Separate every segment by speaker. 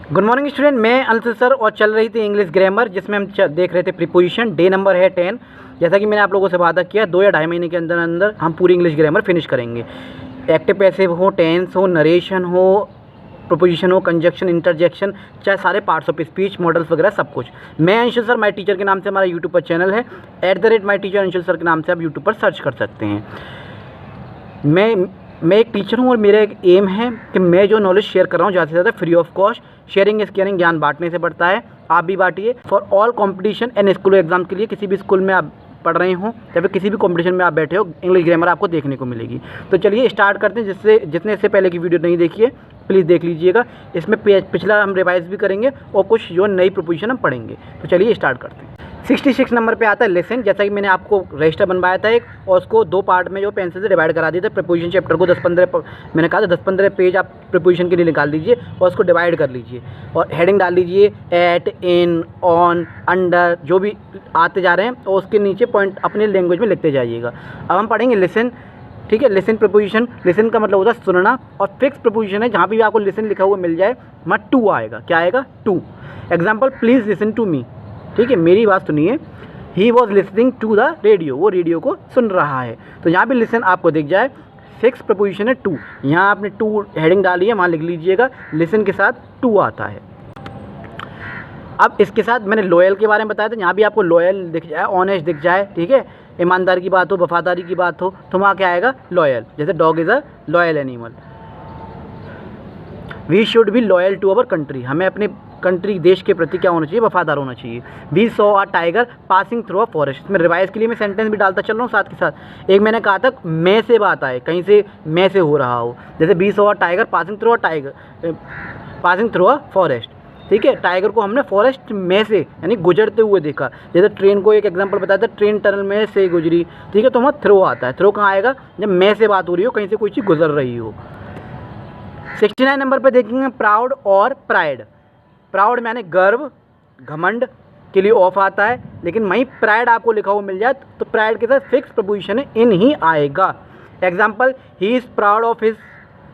Speaker 1: Good morning student, मैं Anshu sir और चल रही थी इंग्लिश ग्रामर जिसमें हम देख रहे थे प्रीपोजिशन। डे नंबर है 10। जैसा कि मैंने आप लोगों से वादा किया 2 या ढाई महीने के अंदर अंदर हम पूरी इंग्लिश ग्रामर फिनिश करेंगे। एक्टिव पैसिव हो, टेंस हो, नरेशन हो, प्रोपोजिशन हो, कंजक्शन, इंटरजेक्शन, चाहे सारे पार्ट्स ऑफ स्पीच, मॉडल्स वगैरह सब कुछ। मैं अंशु सर, माई टीचर के नाम से हमारा यूट्यूब पर चैनल है। @माई टीचर अंशु सर के नाम से आप यूट्यूब पर सर्च कर सकते हैं। मैं एक टीचर हूँ और मेरा एक एम है कि मैं जो नॉलेज शेयर कर रहा हूँ ज़्यादा से ज़्यादा free of cost. Sharing is caring, ज्ञान बांटने से बढ़ता है। आप भी बांटिए। For all competition and school exam के लिए, किसी भी स्कूल में आप पढ़ रहे हो या फिर किसी भी कंपटीशन में आप बैठे हो, इंग्लिश ग्रामर आपको देखने को मिलेगी। तो चलिए स्टार्ट करते हैं। जिसने इससे पहले की वीडियो नहीं देखी है प्लीज़ देख लीजिएगा। इसमें पिछला हम रिवाइज भी करेंगे और कुछ जो नई प्रोपोजिशन हम पढ़ेंगे। तो चलिए स्टार्ट करते हैं। 66 नंबर पे आता है लेसन। जैसा कि मैंने आपको रजिस्टर बनवाया था एक, और उसको 2 पार्ट में जो पेंसिल से डिवाइड करा दिया था। प्रीपोजिशन चैप्टर को 10-15 मैंने कहा था 10-15 पेज आप प्रीपोजिशन के लिए निकाल लीजिए और उसको डिवाइड कर लीजिए और हेडिंग डाल लीजिए एट, इन, ऑन, अंडर, जो भी आते जा रहे हैं और उसके नीचे पॉइंट अपने लैंग्वेज में लिखते जाइएगा। अब हम पढ़ेंगे लिसन। ठीक है, लिसन प्रीपोजिशन। लिसन का मतलब होता है सुनना, और फिक्स प्रीपोजिशन है जहाँ भी आपको लिसन लिखा हुआ मिल जाए वहाँ टू आएगा। क्या आएगा? Two. Example, please listen to me. ठीक है, मेरी बात सुनिए। He was listening to the radio, वो रेडियो को सुन रहा है। तो यहाँ भी लिसन आपको दिख जाए, फिक्स प्रपोजिशन है टू। यहाँ आपने टू हेडिंग डाली है, वहाँ लिख लीजिएगा लिसन के साथ टू आता है। अब इसके साथ मैंने लॉयल के बारे में बताया था, यहाँ भी आपको लॉयल दिख जाए, ऑनेस्ट दिख जाए। ठीक है, ईमानदारी की बात हो, वफादारी की बात हो तो वहाँ क्या आएगा? लॉयल। जैसे dog is a loyal animal. We should be loyal to our country, हमें अपने कंट्री, देश के प्रति क्या होना चाहिए? वफादार होना चाहिए। We saw a tiger passing through a forest. इसमें रिवाइज के लिए मैं सेंटेंस भी डालता चल रहा हूँ साथ के साथ। एक मैंने कहा था मैं से बात आए, कहीं से मैं से हो रहा हो। जैसे we saw a tiger passing through a forest. ठीक है, टाइगर को हमने फॉरेस्ट में से यानी गुजरते हुए देखा। जैसे ट्रेन को एक एग्जांपल बताया था, ट्रेन टनल में से गुजरी। ठीक है, तो वहाँ थ्रो आता है। थ्रो कहाँ आएगा? जब मैं से बात हो रही हो, कहीं से कोई चीज़ गुजर रही हो। 69 नंबर पर देखेंगे प्राउड और प्राइड। प्राउड मैंने गर्व, घमंड के लिए ऑफ आता है, लेकिन वहीं प्राइड आपको लिखा हुआ मिल जाए तो प्राइड के साथ फिक्स प्रपोजिशन है इन ही आएगा। Example, he is proud of his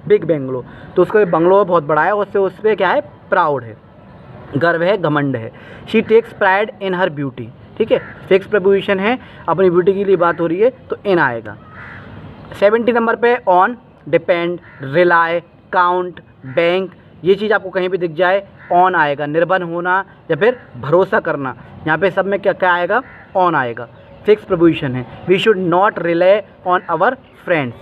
Speaker 1: big bungalow. तो उसका बंगलो बहुत बड़ा है, उससे उस पर क्या है? प्राउड है, गर्व है, घमंड है। She takes pride in her beauty. ठीक है, फिक्स प्रपोजिशन है, अपनी ब्यूटी के लिए बात हो रही है तो इन आएगा। 70 नंबर पे on, depend, rely, count, bank, ये चीज़ आपको कहीं भी दिख जाए ऑन आएगा। निर्भर होना या फिर भरोसा करना, यहाँ पे सब में क्या क्या आएगा? ऑन आएगा। फिक्स प्रपोजिशन है। We should not rely on our friends,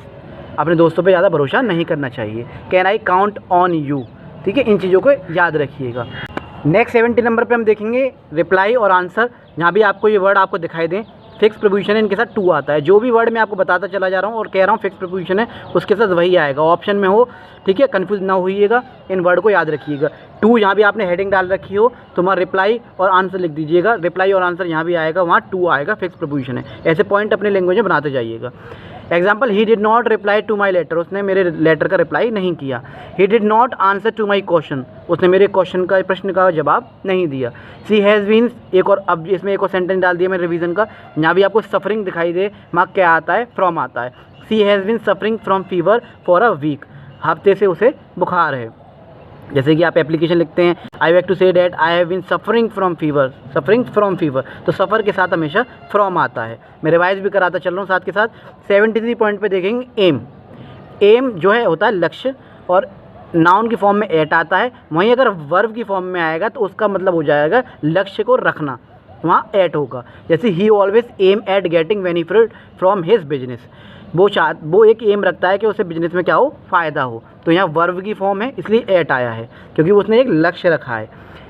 Speaker 1: अपने दोस्तों पे ज़्यादा भरोसा नहीं करना चाहिए। Can I count on you. ठीक है, इन चीज़ों को याद रखिएगा। नेक्स्ट 70 नंबर पे हम देखेंगे रिप्लाई और आंसर। यहाँ भी आपको ये वर्ड आपको दिखाई दें, फिक्स प्रपोजिशन है, इनके साथ टू आता है। जो भी वर्ड मैं आपको बताता चला जा रहा हूँ और कह रहा हूँ फिक्स प्रपोजिशन है, उसके साथ वही आएगा। ऑप्शन में हो, ठीक है, कन्फ्यूज ना होइएगा, इन वर्ड को याद रखिएगा। टू यहाँ भी आपने हेडिंग डाल रखी हो तो वहाँ रिप्लाई और आंसर लिख दीजिएगा। रिप्लाई और आंसर यहाँ भी आएगा, वहाँ टू आएगा, फिक्स प्रपोजिशन है। ऐसे पॉइंट अपने लैंग्वेज में बनाते जाइएगा। Example, he did not reply to my letter, उसने मेरे लेटर का रिप्लाई नहीं किया। He did not answer to my question, उसने मेरे क्वेश्चन का, प्रश्न का जवाब नहीं दिया। सी हैज़ बीन, एक और, अब इसमें एक और सेंटेंस डाल दिया मैंने रिवीजन का। यहाँ भी आपको सफरिंग दिखाई दे, वहाँ क्या आता है? फ्रॉम आता है। She has been suffering from fever for a week, हफ्ते से उसे बुखार है। जैसे कि आप एप्लीकेशन लिखते हैं, I beg to say that I have been suffering from fever, suffering from fever, तो सफ़र के साथ हमेशा फ्रॉम आता है। मैं रिवाइज भी कराता चल रहा हूँ साथ के साथ। 73 पॉइंट पे देखेंगे एम। एम जो है होता है लक्ष्य, और नाउन की फॉर्म में एट आता है। वहीं अगर वर्ब की फॉर्म में आएगा तो उसका मतलब हो जाएगा लक्ष्य को रखना, वहाँ एट होगा। जैसे he always aim at getting benefit from his business, वो एक एम रखता है कि उसे बिजनेस में क्या हो? फ़ायदा हो। तो यहाँ वर्ब की फॉर्म है इसलिए एट आया है, क्योंकि उसने एक लक्ष्य रखा है।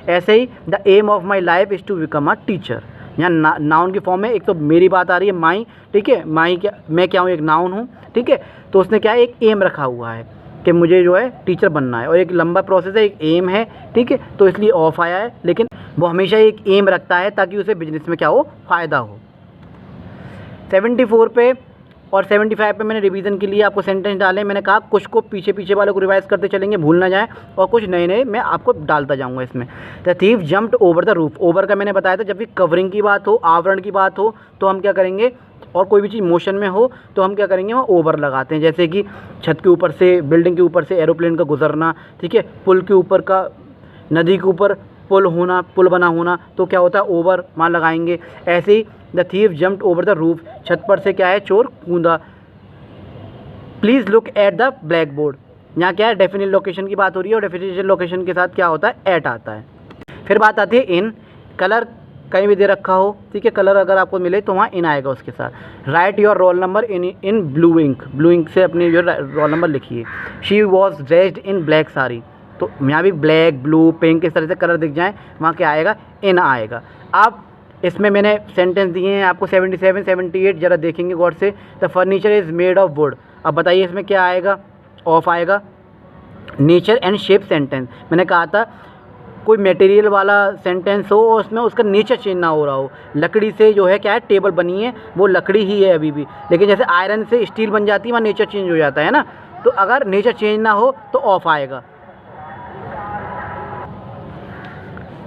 Speaker 1: ऐसे ही the aim of my life is to become a teacher, यहाँ नाउन की फॉर्म में एक तो मेरी बात आ रही है माई। ठीक है, माई क्या, मैं क्या हूँ? एक नाउन हूँ। ठीक है, तो उसने क्या है? एक एम रखा हुआ है कि मुझे जो है टीचर बनना है, और एक लंबा प्रोसेस है, एक एम है। ठीक है, तो इसलिए ऑफ आया है, लेकिन वो हमेशा एक एम रखता है ताकि उसे बिजनेस में क्या हो? फ़ायदा हो। 74 पे और 75 पे मैंने रिवीजन के लिए आपको सेंटेंस डाले। मैंने कहा कुछ को पीछे वाले को रिवाइज करते चलेंगे, भूल ना जाए, और कुछ नए नए मैं आपको डालता जाऊंगा इसमें। The thief jumped over the roof. Over का मैंने बताया था, जब भी कवरिंग की बात हो, आवरण की बात हो, तो हम क्या करेंगे? और कोई भी चीज़ मोशन में हो तो हम क्या करेंगे? वहाँ ओवर लगाते हैं। जैसे कि छत के ऊपर से, बिल्डिंग के ऊपर से एरोप्लेन का गुजरना। ठीक है, पुल के ऊपर का नदी के ऊपर पुल बना होना तो क्या होता है ओवर वहाँ लगाएंगे। ऐसे ही the thief jumped over the roof, छत पर से क्या है चोर कूदा। Please look at the blackboard, यहाँ क्या है डेफिनेट लोकेशन की बात हो रही है और डेफिनेशन लोकेशन के साथ क्या होता है एट आता है। फिर बात आती है इन, कलर कहीं भी दे रखा हो, ठीक है, कलर अगर आपको मिले तो वहाँ इन आएगा उसके साथ। Write your roll number in blue ink से अपनी जो रोल नंबर लिखिए। She was dressed in black sari, तो यहाँ भी ब्लैक ब्लू पिंक इस तरह से कलर दिख जाए वहाँ क्या आएगा इन आएगा। अब इसमें मैंने सेंटेंस दिए हैं आपको 77 78 ज़रा देखेंगे गौर से। The furniture is made of would, अब बताइए इसमें क्या आएगा, ऑफ आएगा। नेचर एंड शेप सेंटेंस, मैंने कहा था कोई मटेरियल वाला सेंटेंस हो उसमें उसका नेचर चेंज ना हो रहा हो। लकड़ी से जो है क्या है टेबल बनी है वो लकड़ी ही है अभी भी, लेकिन जैसे आयरन से स्टील बन जाती है वहाँ नेचर चेंज हो जाता है ना, तो अगर नेचर चेंज ना हो तो ऑफ आएगा।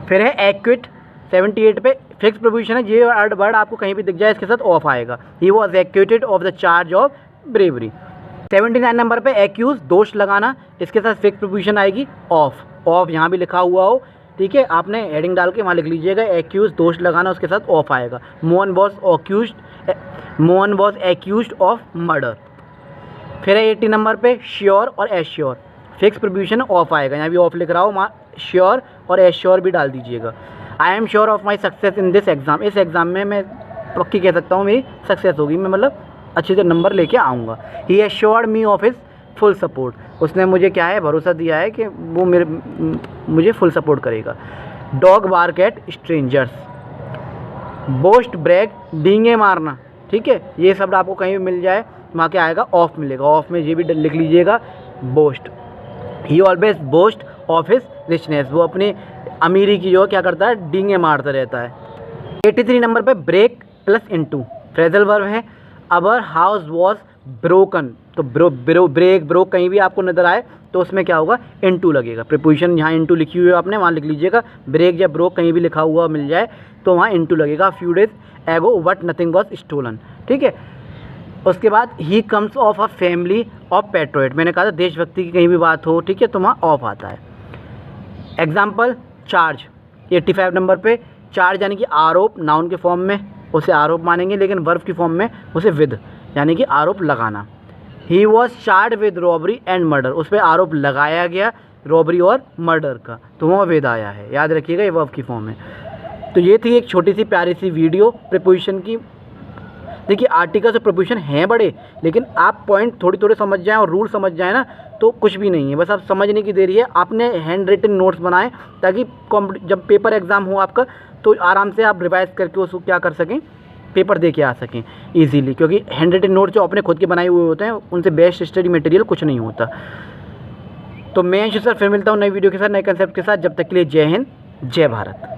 Speaker 1: फिर है एक्विट 78 पे फिक्स प्रोपोजिशन है, ये वर्ड आपको कहीं भी दिख जाए इसके साथ ऑफ आएगा। He was acquitted of the charge of bravery. 79 number पे एक्यूज दोष लगाना, इसके साथ फिक्स प्रोपोजिशन आएगी ऑफ। ऑफ यहाँ भी लिखा हुआ हो, ठीक है, आपने हेडिंग डाल के वहाँ लिख लीजिएगा एक्यूज दोष लगाना, उसके साथ ऑफ आएगा। Mohan was accused of murder. फिर है 80 नंबर पे श्योर और एश्योर, फिक्स प्रोपोजिशन ऑफ आएगा, यहाँ भी ऑफ लिख रहा हो, वहाँ श्योर और एश्योर भी डाल दीजिएगा। I am sure of my success in this exam, इस एग्ज़ाम में मैं पक्की कह सकता हूँ मेरी सक्सेस होगी, मैं मतलब अच्छे से नंबर लेके आऊँगा। He assured me of his full support, उसने मुझे क्या है भरोसा दिया है कि वो मुझे फुल सपोर्ट करेगा। Dog bark at strangers, boast brag डींगे मारना, ठीक है, ये सब आपको कहीं भी मिल जाए वहाँ क्या आएगा ऑफ मिलेगा। ऑफ में ये भी लिख लीजिएगा boast. He always boast of his richness, वो अपनी अमीरी की जो क्या करता है डींगे मारता रहता है। 83 नंबर पे break plus into phrasal verb है। अवर हाउस वॉज ब्रोकन, तो ब्रेक ब्रोक कहीं भी आपको नज़र आए तो उसमें क्या होगा इनटू लगेगा। प्रीपोजिशन यहाँ इनटू लिखी हुई है आपने वहाँ लिख लीजिएगा। ब्रेक या ब्रोक कहीं भी लिखा हुआ मिल जाए तो वहाँ इनटू लगेगा। Few days ago but nothing was stolen, ठीक है। उसके बाद he comes of a family of patriot, मैंने कहा था देशभक्ति की कहीं भी बात हो, ठीक है, तो वहाँ ऑफ आता है। एग्जाम्पल चार्ज 85 नंबर पे, चार्ज यानी कि आरोप, नाउन के फॉर्म में उसे आरोप मानेंगे, लेकिन वर्ब की फॉर्म में उसे विद यानी कि आरोप लगाना। He was charged with robbery and murder, उस पर आरोप लगाया गया रॉबरी और मर्डर का, तो वह विद आया है, याद रखिएगा ये वर्ब की फॉर्म में। तो ये थी एक छोटी सी प्यारी सी वीडियो प्रीपोजिशन की। देखिए आर्टिकल से प्रीपोजिशन हैं बड़े, लेकिन आप पॉइंट थोड़ी समझ जाएं और रूल समझ जाएं ना तो कुछ भी नहीं है, बस आप समझने की देरी है। आपने हैंड रिटन नोट्स बनाएं ताकि जब पेपर एग्ज़ाम हो आपका तो आराम से आप रिवाइज करके उसको क्या कर सकें, पेपर दे के आ सकें ईजीली, क्योंकि हैंड रिटन नोट जो अपने खुद के बनाए हुए होते हैं उनसे बेस्ट स्टडी मटेरियल कुछ नहीं होता। तो मैं सर फिर मिलता हूँ नई वीडियो के साथ, नए कंसेप्ट के साथ। जब तक के लिए जय हिंद, जय भारत।